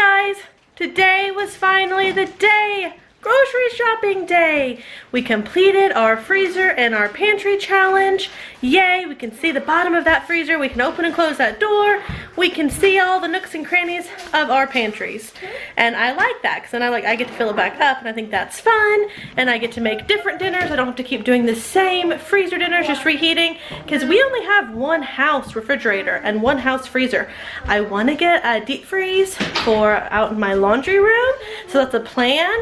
Hi guys! Today was finally the day! Grocery shopping day! We completed our freezer and our pantry challenge. Yay! We can see the bottom of that freezer. We can open and close that door. We can see all the nooks and crannies of our pantries. And I like that because then I get to fill it back up and I think that's fun. And I get to make different dinners. I don't have to keep doing the same freezer dinners, just reheating, because we only have one house refrigerator and one house freezer. I want to get a deep freeze for out in my laundry room, so that's a plan.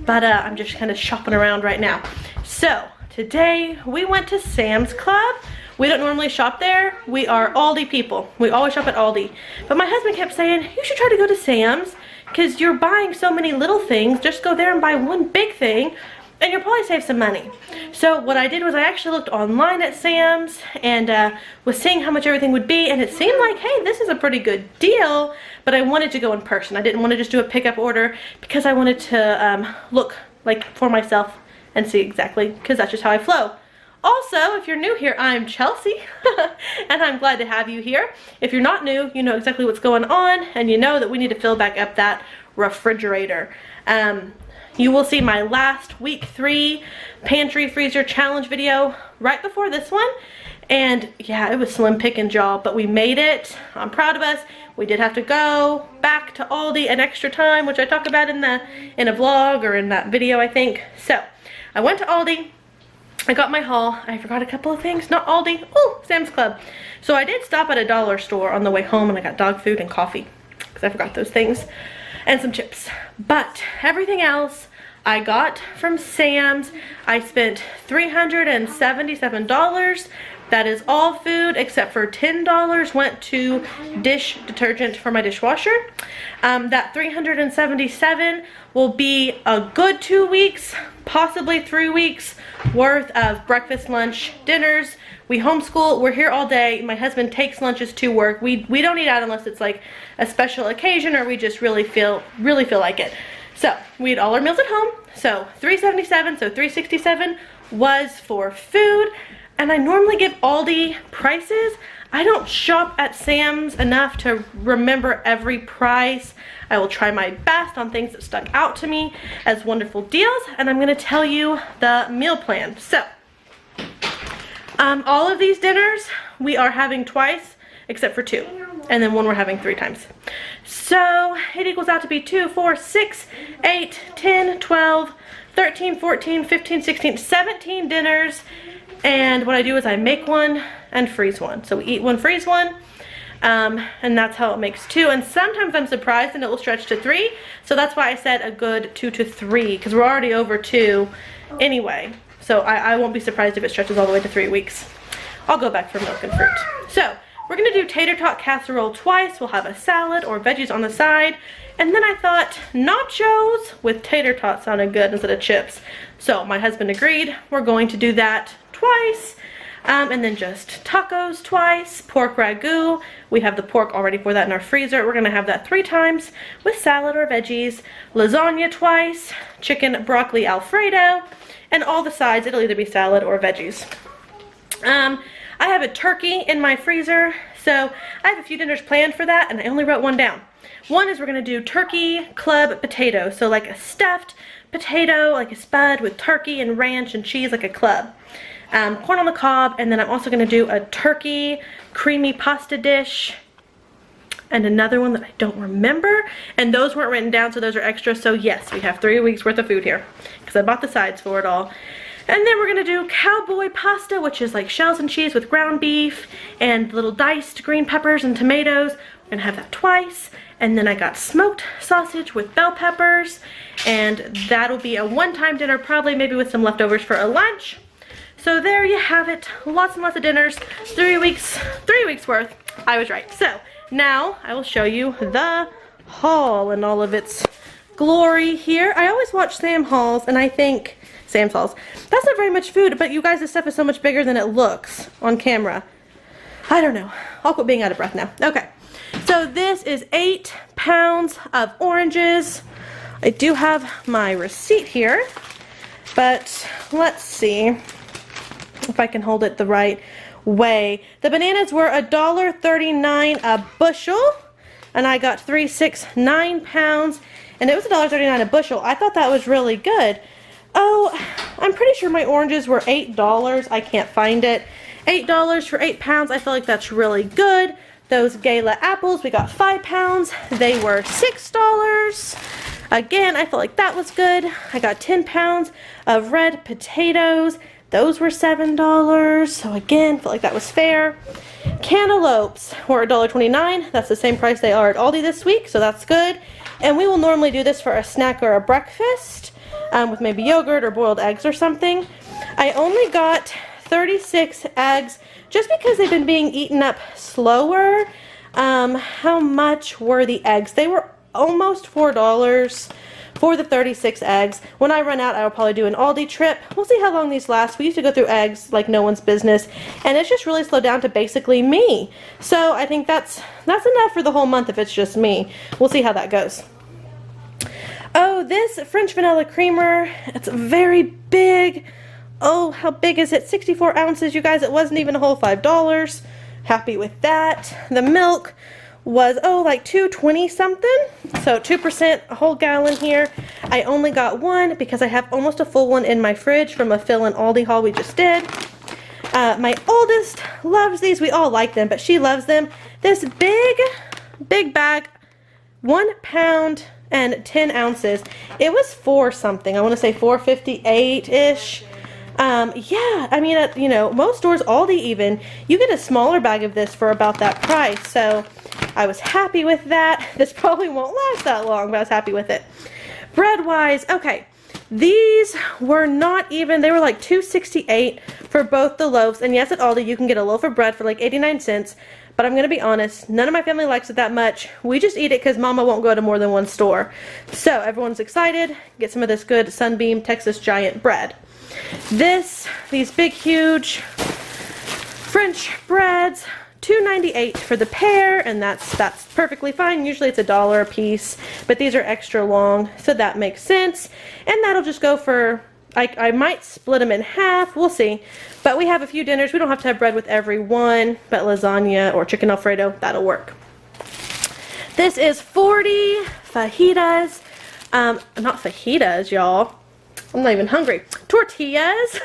But I'm just kind of shopping around right now. So today we went to Sam's Club. We don't normally shop there. We are Aldi people. We always shop at Aldi. But my husband kept saying, you should try to go to Sam's because you're buying so many little things. Just go there and buy one big thing and you'll probably save some money. So what I did was I actually looked online at Sam's and was seeing how much everything would be, and it seemed like, hey, this is a pretty good deal, but I wanted to go in person. I didn't want to just do a pickup order because I wanted to look like for myself and see exactly, because that's just how I flow. Also, if you're new here, I'm Chelsea, and I'm glad to have you here. If you're not new, you know exactly what's going on, and you know that we need to fill back up that refrigerator. You will see my last week 3 pantry freezer challenge video right before this one. And yeah, it was slim picking job, but we made it. I'm proud of us. We did have to go back to Aldi an extra time, which I talk about in a vlog or in that video, I think. So I went to Aldi. I got my haul. I forgot a couple of things. Not Aldi. Oh, Sam's Club. So I did stop at a dollar store on the way home and I got dog food and coffee because I forgot those things. And some chips. But everything else I got from Sam's. I spent $377. That is all food except for $10 went to dish detergent for my dishwasher. That $377 will be a good 2 weeks, possibly 3 weeks worth of breakfast, lunch, dinners. We homeschool. We're here all day. My husband takes lunches to work. We don't eat out unless it's like a special occasion or we just really feel like it. So we eat all our meals at home. So $377, so $367 was for food. And I normally give Aldi prices. I don't shop at Sam's enough to remember every price. I will try my best on things that stuck out to me as wonderful deals. And I'm gonna tell you the meal plan. So all of these dinners we are having twice except for 2. And then one we're having 3 times. So it equals out to be 2, 4, 6, 8, 10, 12, 13, 14, 15, 16, 17 dinners. And what I do is I make one and freeze one. So we eat one, freeze one. And that's how it makes 2. And sometimes I'm surprised and it will stretch to 3. So that's why I said a good 2 to 3 because we're already over 2 anyway. So I won't be surprised if it stretches all the way to 3 weeks. I'll go back for milk and fruit. So we're gonna do Tater Tot Casserole twice. We'll have a salad or veggies on the side. And then I thought nachos with tater tots sounded good instead of chips. So my husband agreed. We're going to do that twice. And then just tacos twice. Pork ragu. We have the pork already for that in our freezer. We're gonna have that 3 times with salad or veggies. Lasagna twice. Chicken broccoli alfredo. And all the sides, it'll either be salad or veggies. I have a turkey in my freezer, so I have a few dinners planned for that, and I only wrote one down. One is we're going to do turkey club potato, so like a stuffed potato, like a spud with turkey and ranch and cheese, like a club. Corn on the cob, and then I'm also going to do a turkey creamy pasta dish, and another one that I don't remember, and those weren't written down, so those are extra. So yes, we have 3 weeks worth of food here, because I bought the sides for it all. And then we're gonna do cowboy pasta, which is like shells and cheese with ground beef and little diced green peppers and tomatoes. We're gonna have that twice. And then I got smoked sausage with bell peppers, and that'll be a one-time dinner, probably maybe with some leftovers for a lunch. So there you have it, lots and lots of dinners, 3 weeks worth. I was right. So now I will show you the haul in all of its glory here. I always watch Sam's hauls and I think, Sam's hauls, that's not very much food, but you guys, this stuff is so much bigger than it looks on camera. I don't know. I'll quit being out of breath now. Okay. So this is 8 pounds of oranges. I do have my receipt here, but let's see if I can hold it the right way. The bananas were $1.39 a bushel. and I got 3, 6, 9 pounds, and it was $1.39 a bushel. I thought that was really good. Oh, I'm pretty sure my oranges were $8. I can't find it. $8 for 8 pounds. I feel like that's really good. Those Gala apples, we got 5 pounds. They were $6. Again, I felt like that was good. I got 10 pounds of red potatoes. Those were $7. So again, felt like that was fair. Cantaloupes were $1.29. That's the same price they are at Aldi this week, so that's good. And we will normally do this for a snack or a breakfast with maybe yogurt or boiled eggs or something. I only got 36 eggs just because they've been being eaten up slower. How much were the eggs? They were almost $4 for the 36 eggs. When I run out, I will probably do an Aldi trip. We'll see how long these last. We used to go through eggs like no one's business, and it's just really slowed down to basically me. So I think that's enough for the whole month if it's just me. We'll see how that goes. Oh, this French vanilla creamer, it's very big. Oh, how big is it? 64 ounces, you guys. It wasn't even a whole $5. Happy with that. The milk was, oh, like $2.20 something. So 2%, a whole gallon here. I only got one because I have almost a full one in my fridge from a fill-in Aldi haul we just did. My oldest loves these. We all like them, but she loves them. This big bag, 1 pound and 10 ounces. It was $4 something. I want to say $4.58-ish. Yeah, I mean, at, you know, most stores, Aldi even, you get a smaller bag of this for about that price. So I was happy with that. This probably won't last that long, but I was happy with it. Bread-wise, okay, these were not even, they were like $2.68 for both the loaves. And yes, at Aldi, you can get a loaf of bread for like 89 cents. But I'm going to be honest, none of my family likes it that much. We just eat it because Mama won't go to more than one store. So everyone's excited. Get some of this good Sunbeam Texas Giant bread. These big, huge French breads, $2.98 for the pair, and that's perfectly fine. Usually it's $1 a piece, but these are extra long, so that makes sense. And that'll just go for, I might split them in half. We'll see. But we have a few dinners. We don't have to have bread with every one, but lasagna or chicken Alfredo, that'll work. This is 40 fajitas. Not fajitas, y'all. I'm not even hungry. Tortillas.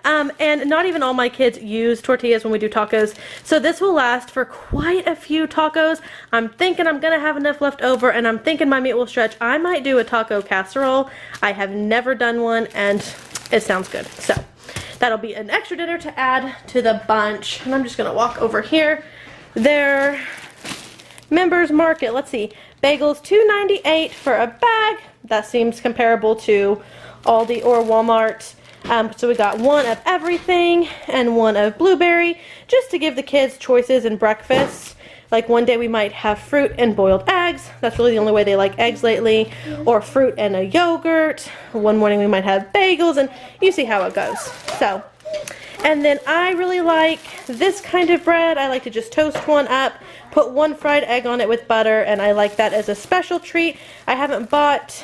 And not even all my kids use tortillas when we do tacos. So this will last for quite a few tacos. I'm thinking I'm going to have enough left over, and I'm thinking my meat will stretch. I might do a taco casserole. I have never done one, and it sounds good. So that'll be an extra dinner to add to the bunch. And I'm just going to walk over here. Their members market. Let's see. Bagels, $2.98 for a bag. That seems comparable to Aldi or Walmart. So we got one of everything and one of blueberry, just to give the kids choices in breakfast. Like one day we might have fruit and boiled eggs. That's really the only way they like eggs lately. Or fruit and a yogurt. One morning we might have bagels, and you see how it goes. So, and then I really like this kind of bread. I like to just toast one up, put one fried egg on it with butter, and I like that as a special treat. I haven't bought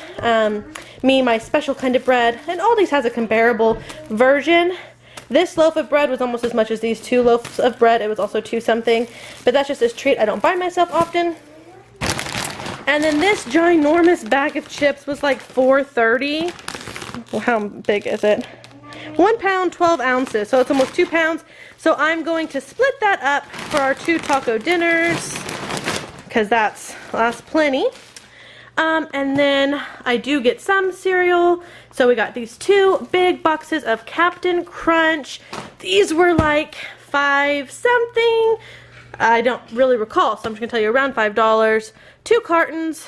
my special kind of bread, and Aldi's has a comparable version. This loaf of bread was almost as much as these 2 loaves of bread. It was also 2 something, but that's just this treat I don't buy myself often. And then this ginormous bag of chips was like $4.30. Well, how big is it? 1 pound, 12 ounces, so it's almost 2 pounds. So I'm going to split that up for our 2 taco dinners, because that's plenty. And then I do get some cereal. So we got these 2 big boxes of Captain Crunch. These were like $5 something. I don't really recall, so I'm just gonna tell you around $5. 2 cartons.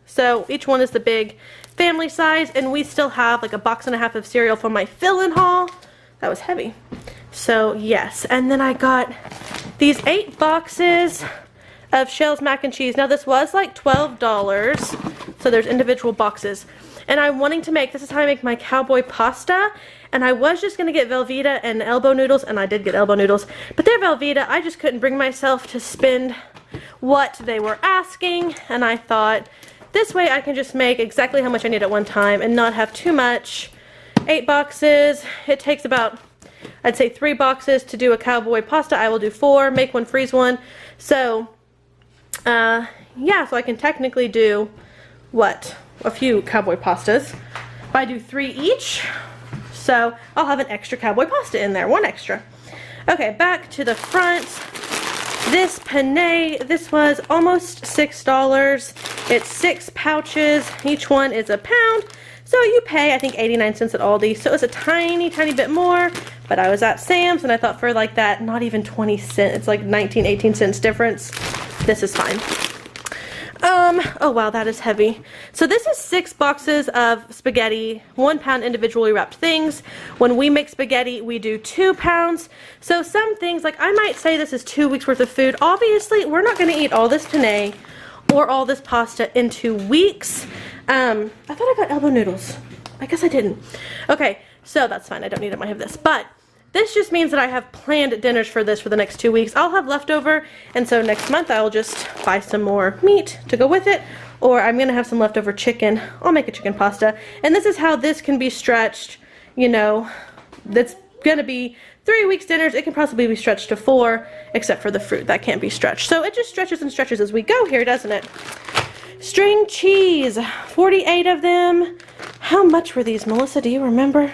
So each one is the big family size, and we still have like a box and a half of cereal from my fill-in haul. That was heavy. So yes, and then I got these 8 boxes of Shell's mac and cheese. Now this was like $12, so there's individual boxes. And I'm wanting to make, this is how I make my cowboy pasta, and I was just gonna get Velveeta and elbow noodles, and I did get elbow noodles, but they're Velveeta. I just couldn't bring myself to spend what they were asking, and I thought, this way I can just make exactly how much I need at one time and not have too much. 8 boxes, it takes about, I'd say 3 boxes to do a cowboy pasta. I will do 4, make one, freeze one. So yeah, so I can technically do, what, a few cowboy pastas. If I do 3 each, so I'll have an extra cowboy pasta in there, 1 extra. Okay, back to the front. This penne, this was almost $6. It's 6 pouches. Each one is £1. So you pay, I think, 89 cents at Aldi. So it's a tiny, tiny bit more. But I was at Sam's and I thought for like that, not even 20 cents. It's like 19, 18 cents difference. This is fine. Oh wow, that is heavy. So this is 6 boxes of spaghetti, 1 pound individually wrapped things. When we make spaghetti, we do 2 pounds. So some things, like I might say this is 2 weeks worth of food. Obviously, we're not gonna eat all this penne or all this pasta in 2 weeks. I thought I got elbow noodles. I guess I didn't. Okay, so that's fine. I don't need it. I have this. But this just means that I have planned dinners for this for the next 2 weeks. I'll have leftover, and so next month I'll just buy some more meat to go with it, or I'm gonna have some leftover chicken. I'll make a chicken pasta. And this is how this can be stretched, you know, that's gonna be 3 weeks dinners. It can possibly be stretched to 4, except for the fruit. That can't be stretched. So it just stretches and stretches as we go here, doesn't it? String cheese, 48 of them. How much were these, Melissa? Do you remember?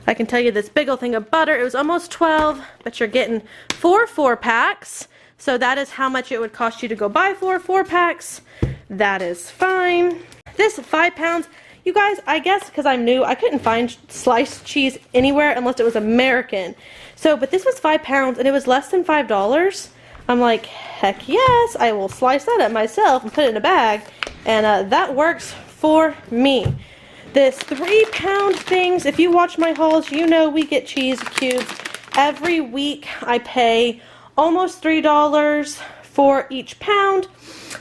I can tell you this big old thing of butter, it was almost 12, but you're getting 4 4-packs. So that is how much it would cost you to go buy 4 4-packs. That is fine. This 5 pounds, you guys, I guess because I'm new, I couldn't find sliced cheese anywhere unless it was American. So, but this was 5 pounds and it was less than $5. I'm like, heck yes, I will slice that up myself and put it in a bag. And that works for me. This 3 pound things, if you watch my hauls, you know we get cheese cubes every week. I pay almost $3 for each pound.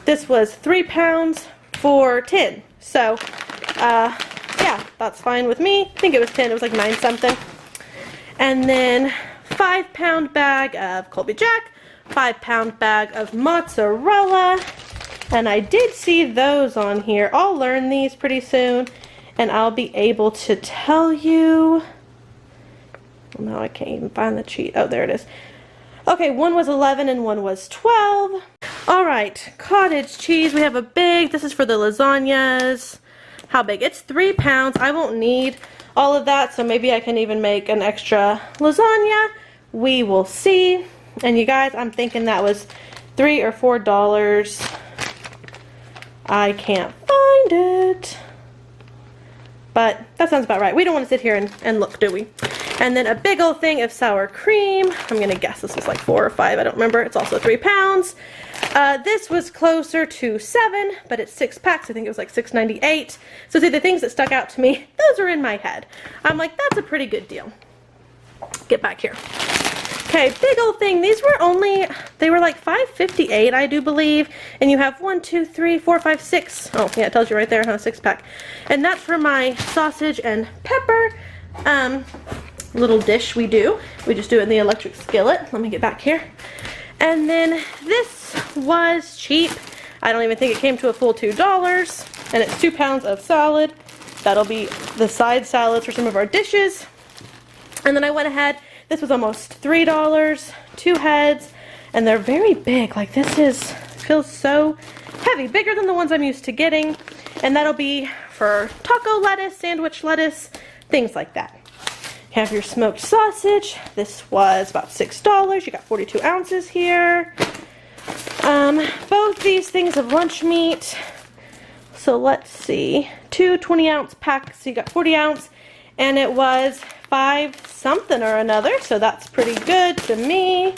This was 3 pounds for 10. So, yeah, that's fine with me. I think it was 10, it was like 9 something. And then 5 pound bag of Colby Jack, 5 pound bag of mozzarella. And I did see those on here. I'll learn these pretty soon. And I'll be able to tell you, no, I can't even find the sheet. Oh, there it is. Okay, one was 11 and one was 12. All right, cottage cheese. We have a big, this is for the lasagnas. How big? It's 3 pounds. I won't need all of that, so maybe I can even make an extra lasagna. We will see. And you guys, I'm thinking that was $3 or $4. I can't find it. But that sounds about right. We don't want to sit here and look, do we? And then a big old thing of sour cream. I'm going to guess this was like 4 or 5. I don't remember. It's also 3 pounds. This was closer to 7, but it's 6 packs. I think it was like $6.98. So see, the things that stuck out to me, those are in my head. I'm like, that's a pretty good deal. Get back here. Okay, big old thing. These were only, they were like $5.58, I do believe. And you have 1, 2, 3, 4, 5, 6. Oh, yeah, it tells you right there, huh? 6-pack. And that's for my sausage and pepper little dish we do. We just do it in the electric skillet. Let me get back here. And then this was cheap. I don't even think it came to a full $2. And it's 2 pounds of salad. That'll be the side salads for some of our dishes. And then I went ahead. This was almost $3, 2 heads, and they're very big. Like this feels so heavy, bigger than the ones I'm used to getting. And that'll be for taco lettuce, sandwich lettuce, things like that. You have your smoked sausage. This was about $6. You got 42 ounces here. Both these things of lunch meat. So let's see, 2 20-ounce packs. So you got 40 ounce, and it was 5 something or another, so that's pretty good to me.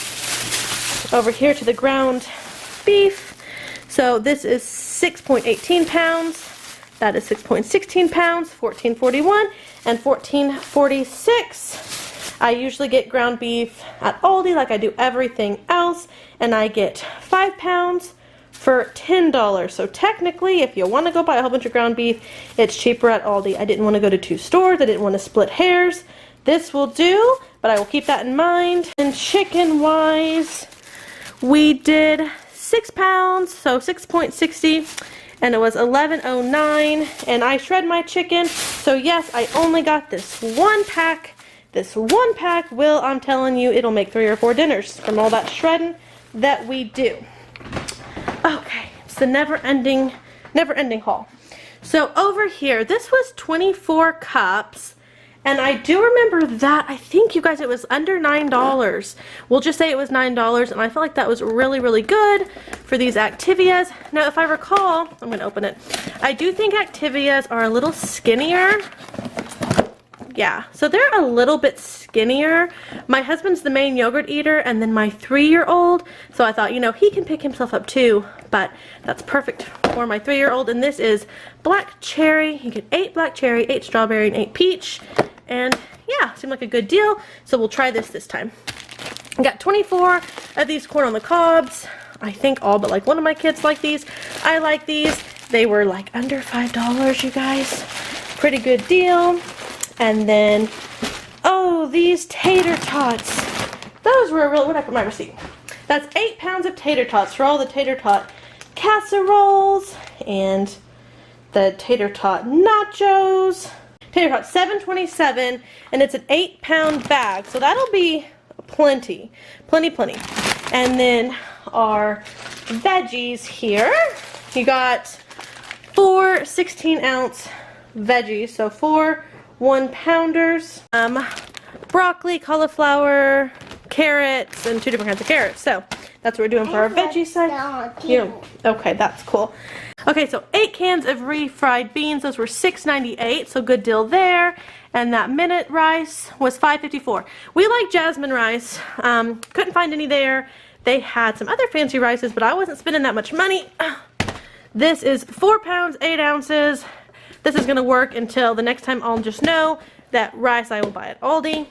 Over here to the ground beef. So this is 6.18 pounds. That is 6.16 pounds, 14.41 and 14.46. I usually get ground beef at Aldi like I do everything else, and I get 5 pounds for $10. So technically, if you want to go buy a whole bunch of ground beef, it's cheaper at Aldi. I didn't want to go to 2 stores. I didn't want to split hairs. This will do, but I will keep that in mind. And chicken-wise, we did 6 pounds, so 6.60, and it was $11.09. And I shred my chicken, so yes, I only got this 1 pack. This 1 pack will, I'm telling you, it'll make 3 or 4 dinners from all that shredding that we do. the never-ending haul. So over here, this was 24 cups. And I do remember that, I think you guys, it was under $9. We'll just say it was $9, and I feel like that was really, really good for these Activias. Now, if I recall, I'm going to open it. I do think Activias are a little skinnier. Yeah, so they're a little bit skinnier. My husband's the main yogurt eater, and then my 3-year-old. So I thought, you know, he can pick himself up too, but that's perfect for my 3-year-old. And this is black cherry. You get 8 black cherry, 8 strawberry, and 8 peach. And yeah, seemed like a good deal. So we'll try this time. I got 24 of these corn on the cobs. I think all but like one of my kids like these. I like these. They were like under $5, you guys. Pretty good deal. And then, oh, these tater tots. Those were really, where'd I put my receipt? That's 8 pounds of tater tots for all the tater tot casseroles and the tater tot nachos. Tater tot $7.27, and it's an 8-pound bag, so that'll be plenty. And then our veggies here. You got 4 16-ounce veggies, so 4 1-pounders. Broccoli, cauliflower, carrots, and 2 different kinds of carrots. So that's what we're doing for our veggie side. Okay, that's cool. Okay, so 8 cans of refried beans. Those were $6.98, so good deal there. And that minute rice was $5.54. We like jasmine rice. Couldn't find any there. They had some other fancy rices, but I wasn't spending that much money. This is 4 pounds, 8 ounces. This is going to work until the next time I'll just know that rice I will buy at Aldi.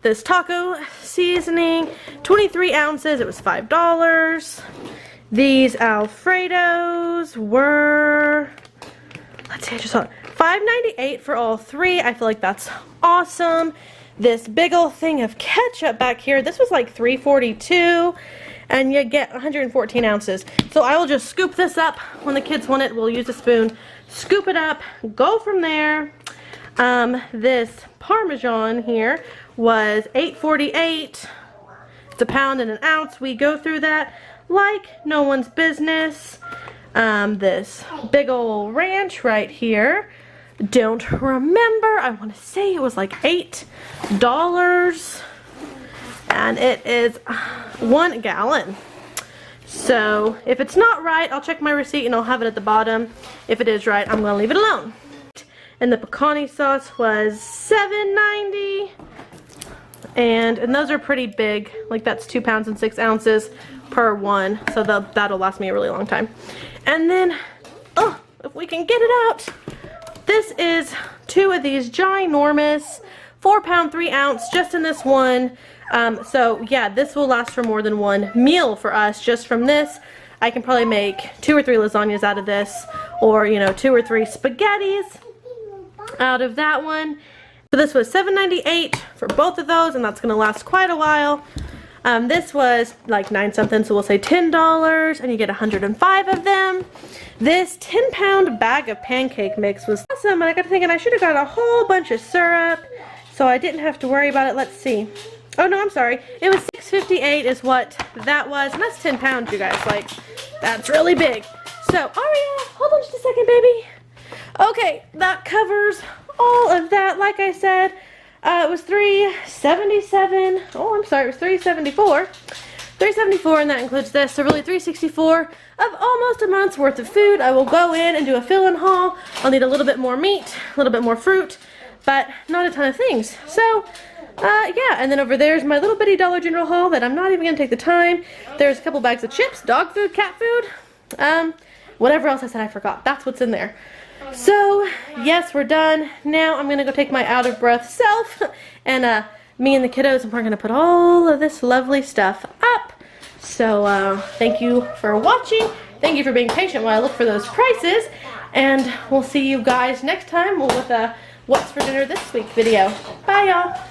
This taco seasoning, 23 ounces. It was $5. These Alfredos were, let's see, I just saw it, $5.98 for all 3. I feel like that's awesome. This big old thing of ketchup back here, this was like $3.42, and you get 114 ounces. So I will just scoop this up when the kids want it. We'll use a spoon, scoop it up, go from there. This Parmesan here was $8.48. It's a pound and an ounce. We go through that like no one's business. This big old ranch right here, don't remember, I want to say it was like $8, and it is 1 gallon. So if it's not right, I'll check my receipt and I'll have it at the bottom. If it is right, I'm going to leave it alone. And the pecani sauce was $7.90. And those are pretty big, like that's 2 pounds and 6 ounces per one, so that'll last me a really long time. And then, oh, if we can get it out, this is 2 of these ginormous 4 pound 3 ounce just in this one. So yeah, this will last for more than one meal for us just from this. I can probably make 2 or 3 lasagnas out of this, or you know, 2 or 3 spaghettis out of that one. So this was $7.98 for both of those, and that's going to last quite a while. This was like 9 something, so we'll say $10, and you get 105 of them. This 10-pound bag of pancake mix was awesome, and I got to thinking I should have got a whole bunch of syrup, so I didn't have to worry about it. Let's see. Oh no, I'm sorry. It was $6.58 is what that was, and that's 10 pounds, you guys. Like, that's really big. So, Aria, hold on just a second, baby. Okay, that covers all of that. Like I said, it was $3.77. Oh, I'm sorry, it was $3.74. $3.74, and that includes this. So really $3.64 of almost a month's worth of food. I will go in and do a fill-in haul. I'll need a little bit more meat, a little bit more fruit, but not a ton of things. So, yeah, and then over there's my little bitty Dollar General haul that I'm not even going to take the time. There's a couple bags of chips, dog food, cat food, whatever else I said I forgot. That's what's in there. So, yes, we're done. Now I'm going to go take my out-of-breath self, and me and the kiddos, and we're going to put all of this lovely stuff up. So, thank you for watching. Thank you for being patient while I look for those prices, and we'll see you guys next time with a What's for Dinner This Week video. Bye, y'all.